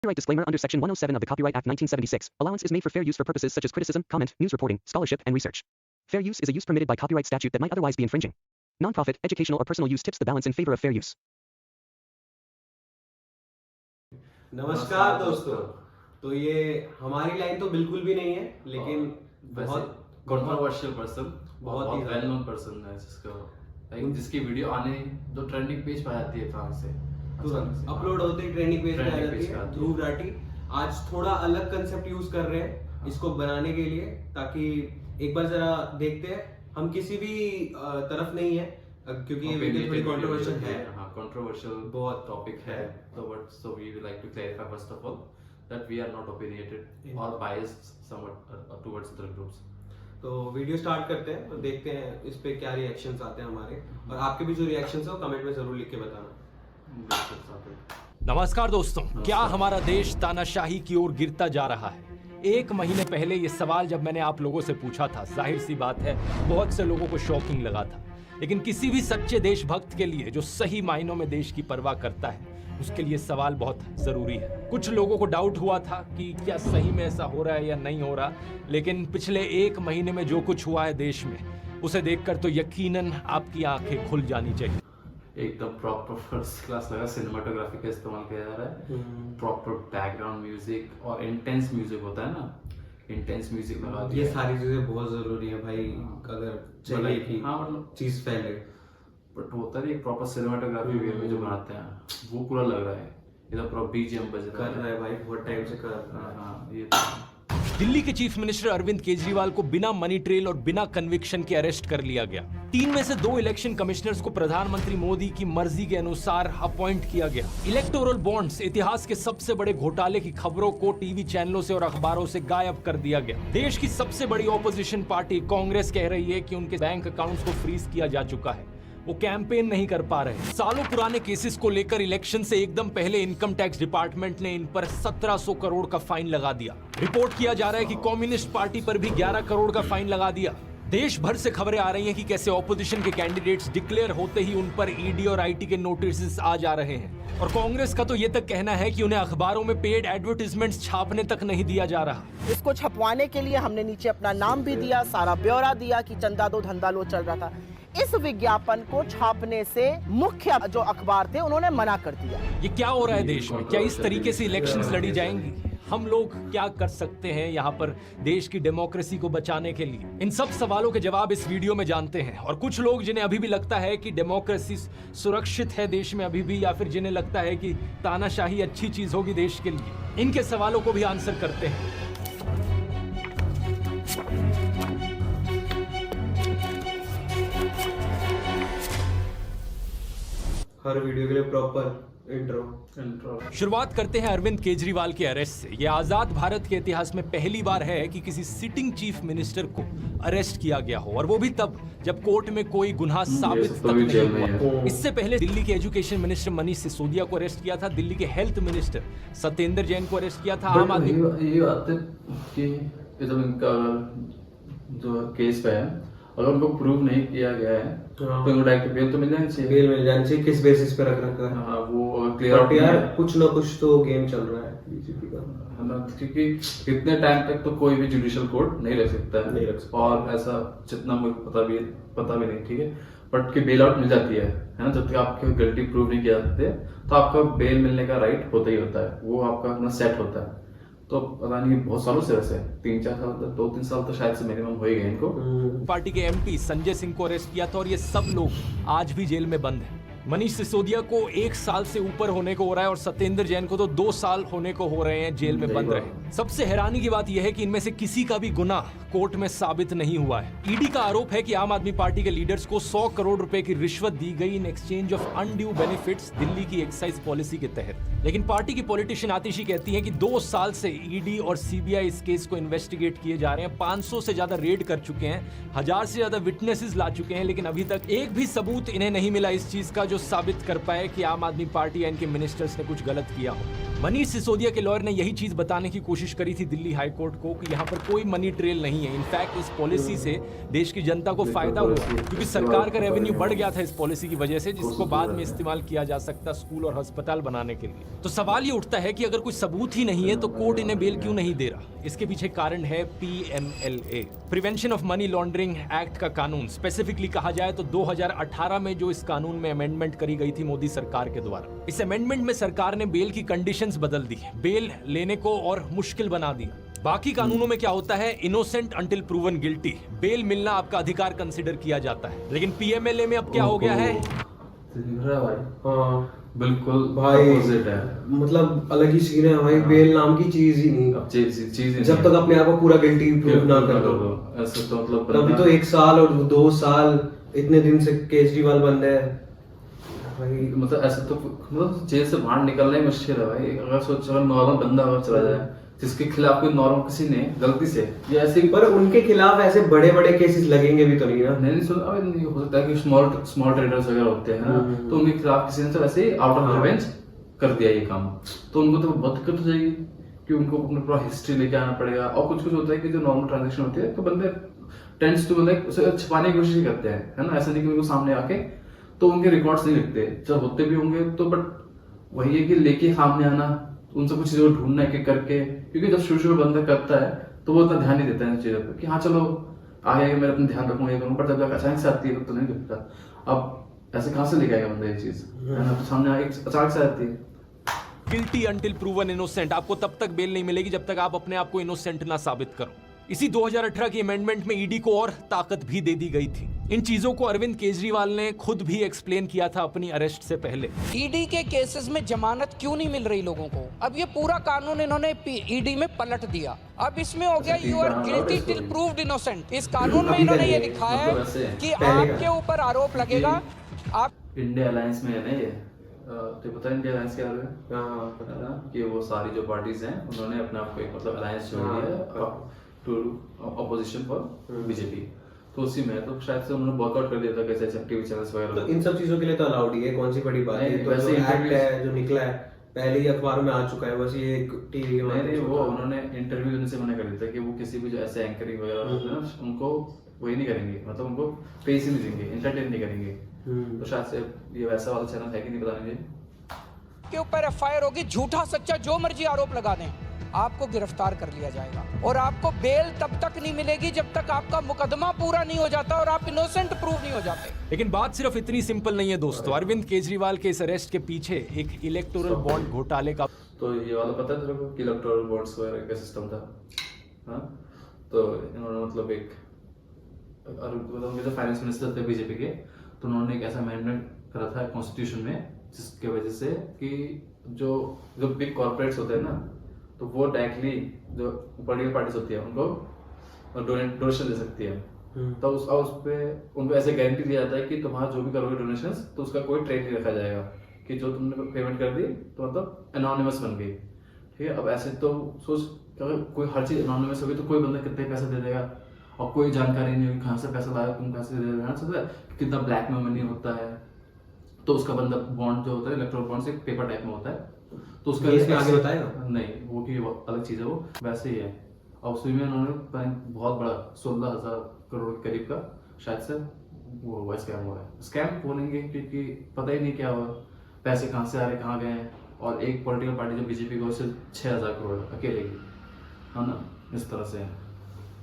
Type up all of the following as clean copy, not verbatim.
Copyright disclaimer under Section 107 of the Copyright Act 1976. Allowance is made for fair use for purposes such as criticism, comment, news reporting, scholarship, and research. Fair use is a use permitted by copyright statute that might otherwise be infringing. Non-profit, educational, or personal use tips the balance in favor of fair use. नमस्कार दोस्तों। तो ये हमारी line तो बिल्कुल भी नहीं है, लेकिन बहुत कंट्रोवर्शियल पर्सन, बहुत ही वेल नोन पर्सन है जिसकी वीडियो आने जो ट्रेंडिंग पेज पर आती है फ्रांस से अपलोड होते ही ट्रेंडिंग पेज पे आ जाती है। ध्रुव राठी आज थोड़ा अलग कंसेप्ट यूज कर रहे हैं इसको बनाने के लिए, ताकि एक बार जरा देखते हैं। हम किसी भी तरफ नहीं है, क्योंकि ये वीडियो थोड़ी कंट्रोवर्शियल है। हां, कंट्रोवर्शियल बहुत टॉपिक है। So we would like to clarify first of all that we are not opinionated or biased somewhat towards other groups. तो वीडियो स्टार्ट करते हैं, तो देखते हैं इस पे क्या रिएक्शंस आते हैं हमारे, और आपके भी जो रिएक्शंस हो कमेंट में जरूर लिख के बताना। नमस्कार दोस्तों, क्या हमारा देश तानाशाही की ओर गिरता जा रहा है? एक महीने पहले ये सवाल जब मैंने आप लोगों से पूछा था, जाहिर सी बात है बहुत से लोगों को शॉकिंग लगा था। लेकिन किसी भी सच्चे देशभक्त के लिए जो सही मायनों में देश की परवाह करता है, उसके लिए सवाल बहुत जरूरी है। कुछ लोगों को डाउट हुआ था कि क्या सही में ऐसा हो रहा है या नहीं हो रहा, लेकिन पिछले एक महीने में जो कुछ हुआ है देश में, उसे देखकर तो यकीनन आपकी आंखें खुल जानी चाहिए। एकदम प्रॉपर फर्स्ट क्लास लगा सिनेमाटोग्राफी का इस्तेमाल किया जा रहा है, प्रॉपर बैकग्राउंड म्यूजिक और इंटेंस म्यूजिक होता है ना, इंटेंस म्यूजिक लगा दिया। ये सारी चीजें बहुत जरूरी है भाई, अगर चाहिए कि मतलब चीज फैले। बट होता है एक प्रॉपर सिनेमाटोग्राफी वे में जो बनाते हैं वो पूरा लग रहा है, इधर पूरा बीजीएम बज रहा है भाई, बहुत टाइम से कर रहा है। हाँ, ये दिल्ली के चीफ मिनिस्टर अरविंद केजरीवाल को बिना मनी ट्रेल और बिना कन्विक्शन के अरेस्ट कर लिया गया। 3 में से 2 इलेक्शन कमिश्नर्स को प्रधानमंत्री मोदी की मर्जी के अनुसार अपॉइंट किया गया। इलेक्टोरल बॉन्ड्स, इतिहास के सबसे बड़े घोटाले की खबरों को टीवी चैनलों से और अखबारों से गायब कर दिया गया। देश की सबसे बड़ी ऑपोजिशन पार्टी कांग्रेस कह रही है कि उनके बैंक अकाउंट्स को फ्रीज किया जा चुका है, वो कैंपेन नहीं कर पा रहे। सालों पुराने केसेस को लेकर इलेक्शन से एकदम पहले इनकम टैक्स डिपार्टमेंट ने इन पर 1700 करोड़ का फाइन लगा दिया। रिपोर्ट किया जा रहा है कि कम्युनिस्ट पार्टी पर भी 11 करोड़ का फाइन लगा दिया। देश भर से खबरें आ रही हैं कि कैसे ऑपोजिशन के कैंडिडेट्स डिक्लेयर होते ही उन पर ईडी और आईटी के नोटिस आ जा रहे हैं। और कांग्रेस का तो ये तक कहना है कि उन्हें अखबारों में पेड एडवर्टाइजमेंट्स छापने तक नहीं दिया जा रहा। इसको छपवाने के लिए हमने नीचे अपना नाम भी दिया, सारा ब्यौरा दिया कि चंदा दो धंधा लो चल रहा था। इस विज्ञापन को छापने से मुख्य जो अखबार थे उन्होंने मना कर दिया। ये क्या हो रहा है देश में? क्या इस तरीके से इलेक्शंस लड़ी जाएंगी? हम लोग क्या कर सकते हैं यहाँ पर देश की डेमोक्रेसी को बचाने के लिए? इन सब सवालों के जवाब इस वीडियो में जानते हैं। और कुछ लोग जिन्हें अभी भी लगता है कि डेमोक्रेसी सुरक्षित है देश में अभी भी, या फिर जिन्हें लगता है कि तानाशाही अच्छी चीज होगी देश के लिए, इनके सवालों को भी आंसर करते हैं। हर वीडियो के लिए प्रॉपर इंट्रो। शुरुआत करते हैं अरविंद केजरीवाल के अरेस्ट से। यह आजाद भारत के इतिहास में पहली बार है कि किसी सिटिंग चीफ मिनिस्टर को अरेस्ट किया गया हो, और वो भी तब जब कोर्ट में कोई गुनाह साबित तक नहीं हुआ। इससे पहले दिल्ली के एजुकेशन मिनिस्टर मनीष सिसोदिया को अरेस्ट किया था, दिल्ली के हेल्थ मिनिस्टर सत्येंद्र जैन को अरेस्ट किया था। आम आदमी ये बात है कि जब इनका जो केस है, अगर उनको प्रूव नहीं किया गया है तो उनको डायरेक्ट बेल तो मिल जानी चाहिए। बेल मिल जानी चाहिए। किस बेसिस पे रख रखा है? हाँ, वो क्लियर आउट यार, कुछ ना कुछ तो गेम चल रहा है बीजेपी का, है ना, क्योंकि इतने टाइम तक तो कोई भी जुडिशियल कोर्ट नहीं रख सकता है, नहीं रख सकता। और ऐसा जितना मुझे पता भी नहीं, ठीक है, बट कि बेल आउट मिल जाती है ना, जब तक आपके गलती प्रूव नहीं किया जाते तो आपका बेल मिलने का राइट होता ही होता है, वो आपका अपना सेट होता है। तो पता नहीं बहुत सालों से, वैसे 3-4 साल तक, 2-3 साल तो शायद से मिनिमम हो ही गए इनको। पार्टी के एमपी संजय सिंह को अरेस्ट किया था, और ये सब लोग आज भी जेल में बंद हैं। मनीष सिसोदिया को 1 साल से ऊपर होने को हो रहा है, और सत्येंद्र जैन को तो 2 साल होने को हो रहे हैं जेल में बंद रहे। सबसे हैरानी की बात यह है कि इनमें से किसी का भी गुनाह कोर्ट में साबित नहीं हुआ है। ईडी का आरोप है कि आम आदमी पार्टी के लीडर्स को 100 करोड़ रुपए की रिश्वत दी गई in exchange of undue benefits Delhi की एक्साइज पॉलिसी के तहत। लेकिन पार्टी की पॉलिटिशियन आतिशी कहती है कि 2 साल से ईडी और सीबीआई इस केस को इन्वेस्टिगेट किए जा रहे हैं, 500 से ज्यादा रेड कर चुके हैं, 1000 से ज्यादा विटनेसेस ला चुके हैं, लेकिन अभी तक एक भी सबूत इन्हें नहीं मिला इस चीज का जो साबित कर पाए कि आम आदमी पार्टी या इनके मिनिस्टर्स ने कुछ गलत किया हो। मनीष सिसोदिया के लॉयर ने यही चीज बताने की कोशिश करी थी दिल्ली हाई कोर्ट को कि यहाँ पर कोई मनी ट्रेल नहीं है। इनफैक्ट इस पॉलिसी से देश की जनता को फायदा हुआ क्योंकि सरकार का रेवेन्यू बढ़ गया था इस पॉलिसी की वजह से, जिसको बाद में इस्तेमाल किया जा सकता स्कूल और अस्पताल बनाने के लिए। तो सवाल ये उठता है कि अगर कोई सबूत ही नहीं है तो कोर्ट इन्हें बेल क्यों नहीं दे रहा? इसके पीछे कारण है PMLA, prevention of money laundering act का कानून। स्पेसिफिकली कहा जाए तो 2018 में जो इस कानून में अमेंडमेंट करी गई थी मोदी सरकार के द्वारा। इस अमेंडमेंट में सरकार ने बेल की कंडीशंस बदल दी, बेल लेने को और मुश्किल बना दिया। बाकी कानूनों में क्या होता है, innocent until proven guilty, bail मिलना आपका अधिकार कंसिडर किया जाता है। लेकिन PMLA में अब क्या हो गया है, बिल्कुल भाई अपोजिट है। मतलब अलग ही सीन है भाई। बेल नाम की चीज ही नहीं, अब चीज जब तक अपने आप को पूरा गिल्टी प्रूव ना कर दो। ऐसा तो मतलब तभी तो 1 साल और 2 साल इतने दिन से केजरीवाल बंद है भाई। मतलब ऐसा तो मतलब जेल से बाहर निकलना ही मुश्किल है भाई। अगर सोचो अगर नॉर्मल बंदा अगर चला जाए जिसके खिलाफ कोई नॉर्मल किसी ने गलती से या ऐसे, पर उनके खिलाफ ऐसे बड़े बड़े केसेस लगेंगे भी तो नहीं ना। नहीं सुन, अब नहीं हो सकता है कि स्मॉल ट्रेडर्स वगैरह होते हैं ना, तो उनके खिलाफ किसी ने तो ऐसे ही आउट ऑफ रिवेंज कर दिया ये काम, तो उनको तो बहुत दिक्कत हो जाएगी कि उनको अपना पूरा हिस्ट्री लेके आना पड़ेगा। और कुछ कुछ होता है कि जो नॉर्मल ट्रांजेक्शन होती है तो बंदे टेंड्स टू लाइक उसे छुपाने की कोशिश करते हैं, है ना। ऐसा नहीं कि उनको सामने आके तो उनके रिकॉर्ड्स नहीं लिखते, जब होते भी होंगे तो, बट वही है कि लेके सामने आना, उन सब कुछ चीजों को ढूंढना एक एक करके, क्योंकि जब शुरू बंदा करता है तो वो इतना ध्यान नहीं देता है इन चीजों पर कि हाँ चलो आगे मैं अपना ध्यान रखूंगा ये करूँ, पर जब अचानक से आती है तो नहीं दिखता। अब ऐसे कहाँ से लेके आएगा बंदा ये चीज, है ना, तो सामने आगे अचानक से आती है। गिल्टी अंटिल प्रूवन इनोसेंट, आपको तब तक बेल नहीं मिलेगी जब तक आप अपने आप को इनोसेंट ना साबित करो। इसी 2018 की अमेंडमेंट में ईडी को और ताकत भी दे दी गई थी। इन चीजों को अरविंद केजरीवाल ने खुद भी एक्सप्लेन किया था अपनी अरेस्ट से पहले। ईडी के केसेस में जमानत क्यों नहीं मिल रही लोगों को? अब ये पूरा कानून इन्होंने ईडी में पलट दिया। अब इसमें हो गया you are guilty till proved innocent. इस कानून में इन्होंने ये लिखा है कि आपके ऊपर आरोप लगेगा। आप इंडिया अलायंस में है ना ये, तो पता है इंडिया अलायंस क्या है ना, कि वो सारी जो पार्टीज हैं उन्होंने अपने आप को एक मतलब अलायंस जोड़ दिया टू ऑपोजिशन फॉर बीजेपी, तो उसी में तो शायद से उन्होंने वर्कआउट कर दिया था कैसे टीवी चैनल्स वगैरह। तो इन सब चीजों के लिए तो अलाउड ही है, कौन सी बड़ी बात है। तो जो एक्ट है जो निकला है पहले ही अखबारों में आ चुका है, बस ये एक टीवी नहीं वो उन्होंने इंटरव्यू देने से मना कर दिया था कि वो किसी भी जो ऐसे एंकरिंग वगैरह होते हैं ना उनको वही नहीं करेंगे, मतलब उनको पेस ही नहीं देंगे, एंटरटेन नहीं करेंगे। तो शायद से ये वैसा वाला चैनल है कि नहीं पता नहीं। के ऊपर FIR होगी, झूठा सच्चा जो मर्जी आरोप लगा दें, आपको गिरफ्तार कर लिया जाएगा और आपको बेल तब तक नहीं मिलेगी जब तक आपका मुकदमा पूरा नहीं हो जाता और आप इनोसेंट प्रूव नहीं हो जाते। लेकिन बात सिर्फ इतनी सिंपल नहीं है दोस्तों। अरविंद केजरीवाल के इस अरेस्ट के पीछे एक इलेक्टोरल बॉन्ड घोटाले का, तो ये वाला पता है तेरे को कि इलेक्टोरल बॉन्ड्स वगैरह का सिस्टम था, हाँ। तो इन्होंने मतलब एक उनके जो फाइनेंस मिनिस्टर थे बीजेपी के, तो उन्होंने एक ऐसा अमेंडमेंट करा था कॉन्स्टिट्यूशन में जिसके वजह से कि जो बिग कॉर्पोरेट्स होते हैं ना, तो वो डायरेक्टली जो पॉलिटिकल पार्टीज होती है उनको डोनेशन दे सकती है। तो उस पे उनको ऐसे गारंटी दिया जाता है कि तुम्हारा जो भी करोगे डोनेशंस तो उसका कोई ट्रेक नहीं रखा जाएगा, कि जो तुमने पेमेंट कर दी तो मतलब एनोनिमस बन गई, ठीक है। अब ऐसे तो सोच अगर कोई हर चीज एनोनिमस होगी तो कोई बंदा कितने पैसे दे देगा और कोई जानकारी नहीं होगी कहाँ से पैसा लाया, तुम कहाँ से दे देगा, कितना ब्लैक में मनी होता है। तो उसका बंदा बॉन्ड जो होता है इलेक्ट्रोल बॉन्ड से पेपर टाइप में होता है, तो उसका इसमें आगे बताएगा नहीं, वो की अलग चीज है, वो वैसे ही है। और उसमें भी उन्होंने बहुत बड़ा 16,000 करोड़ के करीब का शायद से वो हुआ स्कैम हुआ है। स्कैम बोलेंगे क्योंकि पता ही नहीं क्या हुआ, पैसे कहाँ से आ रहे कहाँ गए हैं। और एक पॉलिटिकल पार्टी जो बीजेपी को सिर्फ 6,000 करोड़ अकेले की, है ना, इस तरह से है।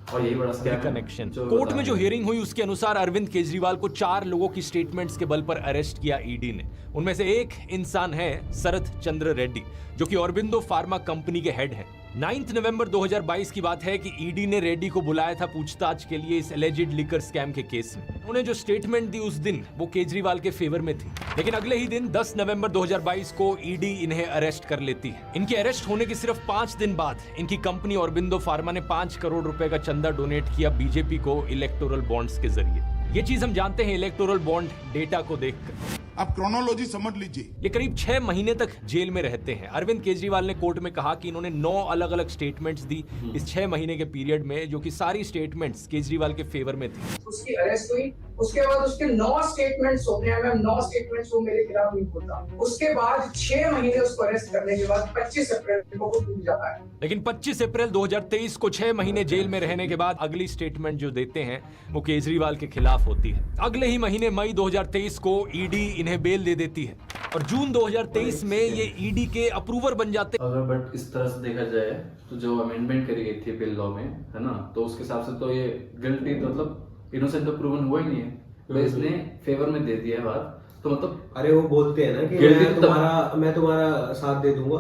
और यही बड़ा स्कैम कनेक्शन। कोर्ट में जो हियरिंग हुई उसके अनुसार अरविंद केजरीवाल को 4 लोगों की स्टेटमेंट्स के बल पर अरेस्ट किया ईडी ने। उनमें से एक इंसान है शरद चंद्र रेड्डी, जो कि ऑरबिंदो फार्मा कंपनी के हेड हैं। 9 नवंबर 2022 की बात है कि ईडी ने रेड्डी को बुलाया था पूछताछ के लिए इस एलिजिड लिकर स्कैम के केस में। उन्होंने जो स्टेटमेंट दी उस दिन वो केजरीवाल के फेवर में थी, लेकिन अगले ही दिन 10 नवंबर 2022 को ईडी इन्हें अरेस्ट कर लेती है। इनके अरेस्ट होने के सिर्फ 5 दिन बाद इनकी कंपनी ऑरबिंदो फार्मा ने 5 करोड़ रुपए का चंदा डोनेट किया बीजेपी को इलेक्टोरल बॉन्ड्स के जरिए। ये चीज हम जानते हैं इलेक्टोरल बॉन्ड डेटा को देखकर। आप क्रोनोलॉजी समझ लीजिए। ये करीब 6 महीने तक जेल में रहते हैं। अरविंद केजरीवाल ने कोर्ट में कहा कि इन्होंने 9 अलग अलग स्टेटमेंट्स दी इस 6 महीने के पीरियड में, जो कि सारी स्टेटमेंट्स केजरीवाल के फेवर में थी। उसकी अरेस्ट हुई, उसके बाद उसके 9 स्टेटमेंट्स होते हैं, 9 स्टेटमेंट्स वो मेरे खिलाफ नहीं होता। उसके बाद 6 महीने उसको अरेस्ट करने के बाद 25 अप्रैल को टूट जाता है। लेकिन 25 अप्रैल 2023 को 6 महीने जेल में रहने के बाद अगली स्टेटमेंट जो देते हैं वो केजरीवाल के खिलाफ होती है। अगले ही महीने मई 2023 को ईडी इन्हें बेल दे देती है और जून 2023 में ये ईडी के अप्रूवर बन जाते हैं। अगर बट इस तरह से देखा जाए तो जो अमेंडमेंट करी गई थी बिल लॉ में, है ना, तो उसके हिसाब से तो ये गिल्टी तो मतलब इनोसेंट तो प्रूवन हुआ ही नहीं है, तो इसने फेवर में दे दिया है बात। तो मतलब अरे वो बोलते हैं ना कि मैं तुम्हारा साथ दे दूंगा,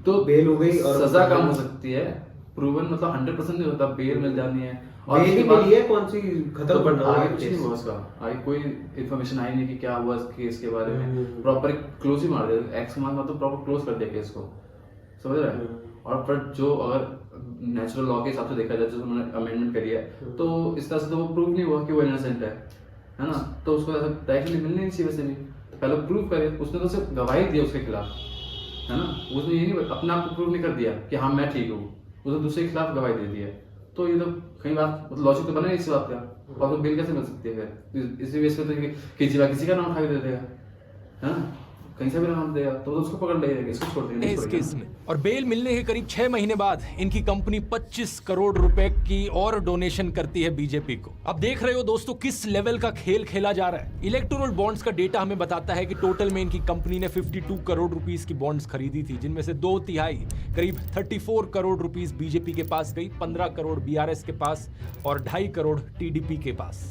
तो बेल हो गई और सजा कम हो सकती है। प्रूवन मतलब 100% नहीं होता, बेल मिल जानी है और बेल ही मिली है, कौन सी खत्म तो करना आगे कुछ नहीं हुआ उसका, आगे कोई इन्फॉर्मेशन आई नहीं कि क्या हुआ इस केस के बारे में। प्रॉपर क्लोज ही मार दिया, एक्स मार तो प्रॉपर क्लोज कर दिया केस को, समझ रहे हैं। और पर जो अगर नेचुरल लॉ के हिसाब से देखा जाए, जो उन्होंने अमेंडमेंट करी है, तो इस तरह से तो वो प्रूव नहीं हुआ कि वो इनोसेंट है ना, तो उसको ऐसा डायरेक्टली मिलनी नहीं चाहिए। वैसे भी पहले प्रूव करे, उसने तो सिर्फ गवाही दी उसके खिलाफ, है ना, उसने ये नहीं अपने आप को प्रूव नहीं कर दिया कि हाँ मैं ठीक हूँ, उसने दूसरे के खिलाफ गवाही दे दी है। तो ये तो कई बात लॉजिक तो बना नहीं इस बात का, और तो बिल कैसे मिल सकती है फिर? इसी वजह से तो केजरीवाल किसी का नाम उठा के दे देगा, है ना, कहीं से भी नाम देगा तो उसको पकड़ लेगा, इसको छोड़ देंगे इस केस में। और बेल मिलने के करीब 6 महीने बाद इनकी कंपनी 25 करोड़ रुपए की और डोनेशन करती है बीजेपी को। अब देख रहे हो दोस्तों किस लेवल का खेल खेला जा रहा है। इलेक्टोरल बॉन्ड्स का डेटा हमें बताता है कि टोटल में इनकी कंपनी ने 52 करोड़ रुपीस की बॉन्ड्स खरीदी थी, जिनमें से 2/3 करीब 34 करोड़ रुपीस बीजेपी के पास गई, 15 करोड़ बीआरएस के पास और 2.5 करोड़ टीडीपी के पास।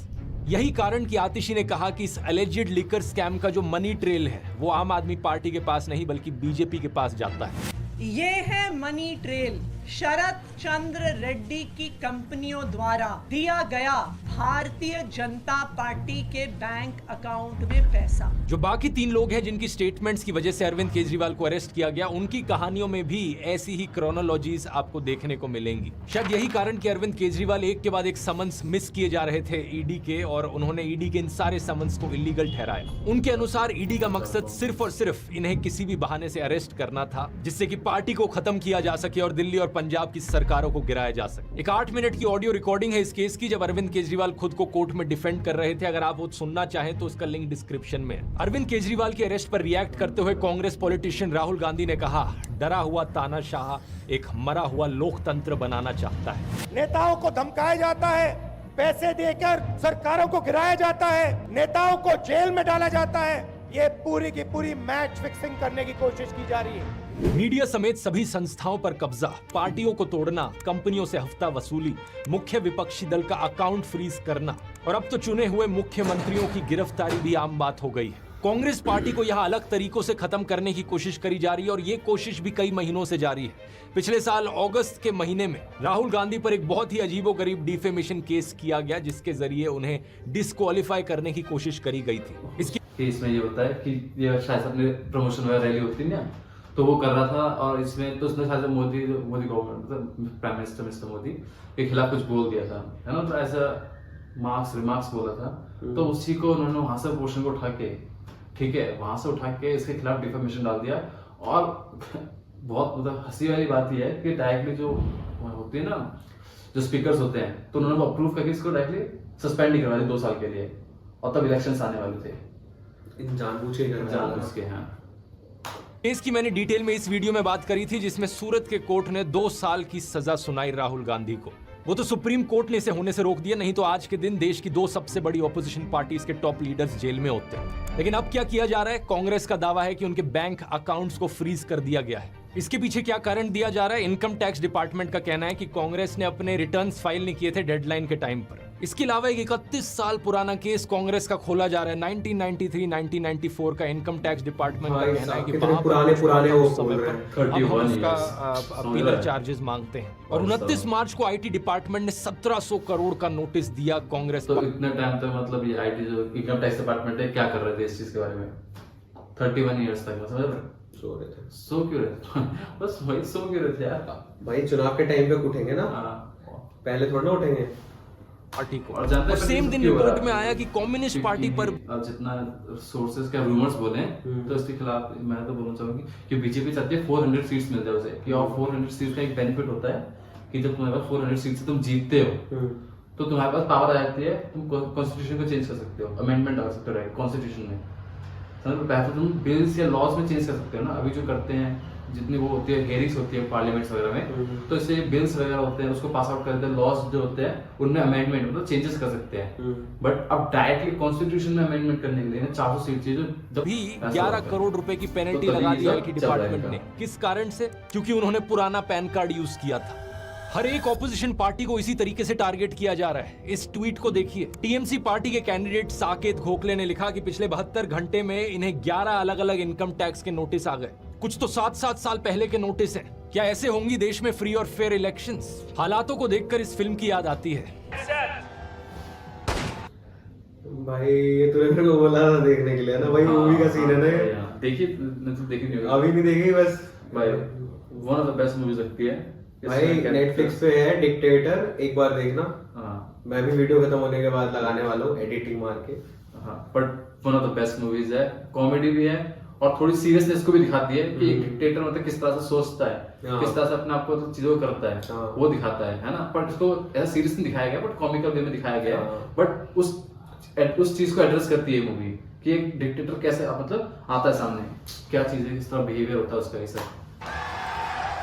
यही कारण कि आतिशी ने कहा कि इस एलिजिड लिकर स्कैम का जो मनी ट्रेल है वो आम आदमी पार्टी के पास नहीं बल्कि बीजेपी के पास जाता है। ये है मनी ट्रेल, शरद चंद्र रेड्डी की कंपनियों द्वारा दिया गया भारतीय जनता पार्टी के बैंक अकाउंट में पैसा। जो बाकी 3 लोग हैं जिनकी स्टेटमेंट्स की वजह से अरविंद केजरीवाल को अरेस्ट किया गया, उनकी कहानियों में भी ऐसी ही क्रोनोलॉजीज आपको देखने को मिलेंगी। शायद यही कारण कि अरविंद केजरीवाल एक के बाद एक समन्स मिस किए जा रहे थे ईडी के, और उन्होंने ईडी के इन सारे समन्स को इलीगल ठहराया। उनके अनुसार ईडी का मकसद सिर्फ और सिर्फ इन्हें किसी भी बहाने से अरेस्ट करना था, जिससे कि पार्टी को खत्म किया जा सके और दिल्ली और पंजाब की सरकारों को गिराया जा सके। एक 8 मिनट की ऑडियो रिकॉर्डिंग है इस केस की, जब अरविंद केजरीवाल खुद को कोर्ट में डिफेंड कर रहे थे। अगर आप वो सुनना चाहें तो उसका लिंक डिस्क्रिप्शन में है। अरविंद केजरीवाल के अरेस्ट पर रिएक्ट करते हुए कांग्रेस पॉलिटिशियन राहुल गांधी ने कहा, डरा हुआ तानाशाह एक मरा हुआ लोकतंत्र बनाना चाहता है। नेताओं को धमकाया जाता है, पैसे देकर सरकारों को गिराया जाता है, नेताओं को जेल में डाला जाता है। ये पूरी की पूरी मैच फिक्सिंग करने की कोशिश की जा रही है। मीडिया समेत सभी संस्थाओं पर कब्जा, पार्टियों को तोड़ना, कंपनियों से हफ्ता वसूली, मुख्य विपक्षी दल का अकाउंट फ्रीज करना और अब तो चुने हुए मुख्यमंत्रियों की गिरफ्तारी भी आम बात हो गई है। कांग्रेस पार्टी को यहां अलग तरीकों से खत्म करने की कोशिश करी जा रही है और ये कोशिश भी कई महीनों से जारी है। पिछले साल अगस्त के महीने में राहुल गांधी पर एक बहुत ही अजीबोगरीब डिफेमेशन केस किया गया, जिसके जरिए उन्हें डिस्क्वालीफाई करने की कोशिश करी गई थी। इसके केस में ये होता है कि ये शायद अपने प्रमोशन वगैरह रैली होती है ना, तो वो कर रहा था, और इसमें तो उसने शायद मोदी गवर्नमेंट मतलब प्राइम मिनिस्टर मिस्टर मोदी के खिलाफ कुछ बोल दिया था, है ना, तो ऐसा रिमार्क्स बोला था, तो उसी को उन्होंने वहां से पोर्शन को उठा के, ठीक है, वहां से उठा के इसके खिलाफ डिफेमेशन डाल दिया। और बहुत मतलब हंसी वाली बात यह है कि डायरेक्टली जो होती है ना, जो स्पीकर्स होते हैं, तो उन्होंने अप्रूव करके इसको डायरेक्टली सस्पेंड ही करवा दिया 2 साल के लिए, और तब इलेक्शंस आने वाले थे। जानबूझ के हाँ। केस की मैंने डिटेल में इस वीडियो में बात करी थी, जिसमें सूरत के कोर्ट ने 2 साल की सजा सुनाई राहुल गांधी को। वो तो सुप्रीम कोर्ट ने इसे होने से रोक दिया, नहीं तो आज के दिन देश की 2 सबसे बड़ी ऑपोजिशन पार्टीज के टॉप लीडर्स जेल में होते हैं। लेकिन अब क्या किया जा रहा है? कांग्रेस का दावा है कि उनके बैंक अकाउंट्स को फ्रीज कर दिया गया है। इसके पीछे क्या कारण दिया जा रहा है? इनकम टैक्स डिपार्टमेंट का कहना है कि कांग्रेस ने अपने रिटर्न्स फाइल नहीं किए थे डेडलाइन के टाइम पर। इसके अलावा एक 31 साल पुराना केस कांग्रेस का खोला जा रहा है। 1993-1994 का इनकम टैक्स डिपार्टमेंट का कहना है कि पुराने वो समय पर हम उसका अपील चार्जेस मांगते हैं। और 29 मार्च को आईटी डिपार्टमेंट ने 1700 करोड़ का नोटिस दिया कांग्रेस तो इतने टाइम तक मतलब ये आईटी जो इनकम टैक्स डिपार्टमेंट है क्या कर रहे थे इस चीज के बारे में? 31 ईयर्स तक मतलब सो रहे थे। सो क्यों रहे? बस वही सो क्यों रहे थे यार? भाई चुनाव के टाइम पे उठेंगे ना, पहले थोड़ा ना उठेंगे। पार्टी को। और जानते और हैं सेम दिन क्यों हो रहा रिपोर्ट है? में आया कि कम्युनिस्ट पार्टी पर जितना सोर्सेज का रूमर्स बोले तो इसके खिलाफ मैं तो बोलना चाहूंगी कि बीजेपी चाहती है 400 सीट्स मिल जाए उसे, कि और 400 सीट्स का एक बेनिफिट होता है कि जब तुम्हारे पास 400 सीट से तुम जीतते हो तो तुम्हारे पास पावर आ जाती है, तुम कॉन्स्टिट्यूशन को चेंज कर सकते हो, अमेंडमेंट आ सकते हो कॉन्स्टिट्यूशन में। पहले तो तुम बिल्स या लॉज में चेंज कर सकते हो ना, अभी जो करते हैं जितनी वो होती है हेयरिंग्स होती है पार्लियामेंट्स वगैरह में, तो इससे बिल्स वगैरह होते हैं उसको पास आउट करते हैं, लॉज जो होते हैं उनमें अमेंडमेंट मतलब चेंजेस कर सकते हैं। बट अब डायरेक्टली कॉन्स्टिट्यूशन में अमेंडमेंट करने के लिए 400 सीट चाहिए जो भी 11 करोड़ रुपए की पेनल्टी तो लगा दी तभी आईटी सब चल डिपार्टमेंट जाएगा। ने। किस कारण से? क्योंकि उन्होंने पुराना पैन कार्ड यूज किया था। हर एक ऑपोजिशन पार्टी को इसी तरीके से टारगेट किया जा रहा है। इस ट्वीट को देखिए। टीएमसी पार्टी के कैंडिडेट साकेत गोखले ने लिखा कि पिछले 72 घंटे में इन्हें 11 अलग अलग इनकम टैक्स के नोटिस आ गए। कुछ तो 7-7 साल पहले के नोटिस हैं। क्या ऐसे होंगी देश में फ्री और फेयर इलेक्शंस? हालातों को देखकर इस फिल्म की याद आती है। भाई ये तूने मेरे को बोला था देखने के लिए ना, भाई मूवी का सीन है ना ये। देखिए मतलब देखी नहीं होगी अभी नहीं देखी बस भाई, one of the best movies लगती है भाई। नेटफ्लिक्स पे है डिक्टेटर, एक बार देखना। हाँ मैं भी वीडियो खत्म होने के बाद लगाने वाला हूँ एडिटिंग मार के। हाँ, but one of the best movies है, कॉमेडी भी है और थोड़ी सीरियसनेस को भी दिखाती है कि एक डिक्टेटर मतलब किस तरह से सोचता है, किस तरह से अपने आप को चीजों को करता है, वो दिखाता है ना। बट इसको ऐसा सीरियस नहीं दिखाया गया, बट कॉमिकल वे में दिखाया गया है। बट उस चीज को एड्रेस करती है मूवी कि एक डिक्टेटर कैसे मतलब आता है सामने, क्या चीज है, किस तरह बिहेवियर होता है उसका, ये सब।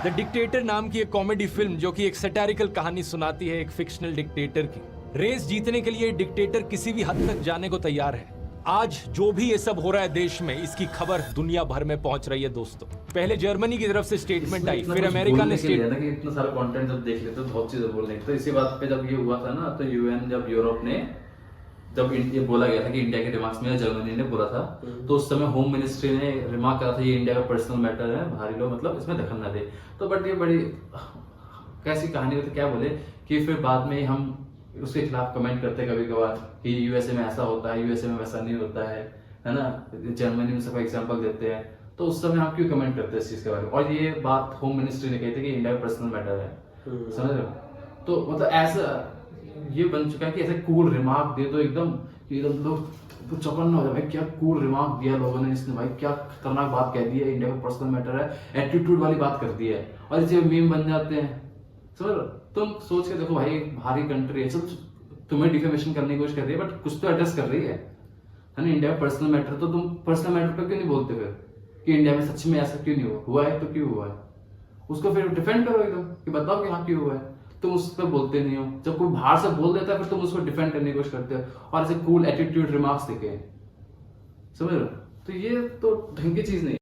द डिक्टेटर नाम की एक कॉमेडी फिल्म जो कि एक सैटारिकल कहानी सुनाती है एक फिक्शनल डिक्टेटर की। रेस जीतने के लिए डिक्टेटर किसी भी हद तक जाने को तैयार है। आज जो भी ये सब हो रहा है देश में, इसकी खबर दुनिया भर में पहुंच रही है दोस्तों। पहले जर्मनी की तरफ से स्टेटमेंट आई, फिर अमेरिका ने स्टेटमेंट, इतना सारा कंटेंट जब देख लेते तो बहुत चीजें बोलने, तो इसी बात पे जब ये हुआ था ना, तो यूएन जब यूरोप ने जब ये बोला गया था कि इंडिया के रिमार्क्स में जर्मनी ने बोला था, तो उस समय होम मिनिस्ट्री ने रिमार्क करा था ये इंडिया का पर्सनल मैटर है, बाहरी लोग मतलब इसमें दखल ना दे। तो बट ये बड़ी कैसी कहानी होती, क्या बोले कि फिर बाद में हम उसके खिलाफ कमेंट करते हैं कभी कभार कि यूएसए में ऐसा होता है, यूएसए में वैसा नहीं होता है ना, जर्मनी में सबका एग्जाम्पल देते हैं। तो उस समय आप क्यों कमेंट करते हैं इस चीज के बारे में? और ये बात होम मिनिस्ट्री ने कही थी कि इंडिया का पर्सनल मैटर है, समझ रहे हो? तो मतलब ऐसा ये बन चुका है कि ऐसे कूल रिमार्क दे तो एकदम लोग तो चौकन्ना हो जाए, भाई क्या कूल रिमार्क दिया लोगों ने, इसने भाई क्या खतरनाक बात कह दी है, इंडिया का पर्सनल मैटर है, एटीट्यूड वाली बात कर दी है, और इसे मीम बन जाते हैं। समझ, तुम सोच के देखो भाई, भारी कंट्री है, सब तुम्हें डिफेमेशन करने की कोशिश कर रही है, बट कुछ तो एड्रेस कर रही है ना इंडिया का पर्सनल मैटर। तो तुम पर्सनल मैटर पर क्यों नहीं बोलते फिर कि इंडिया में सच में ऐसा क्यों नहीं हुआ है, तो क्यों हुआ है, उसको फिर डिफेंड करो एकदम कि बताओ कि हाँ क्यों हुआ है। तुम उस पर बोलते नहीं हो, जब कोई बाहर से बोल देता है फिर तुम उसको डिफेंड करने की कोशिश करते हो और ऐसे कूल एटीट्यूड रिमार्क्स देके, समझ रहे हो? तो ये तो ढंग की चीज नहीं है।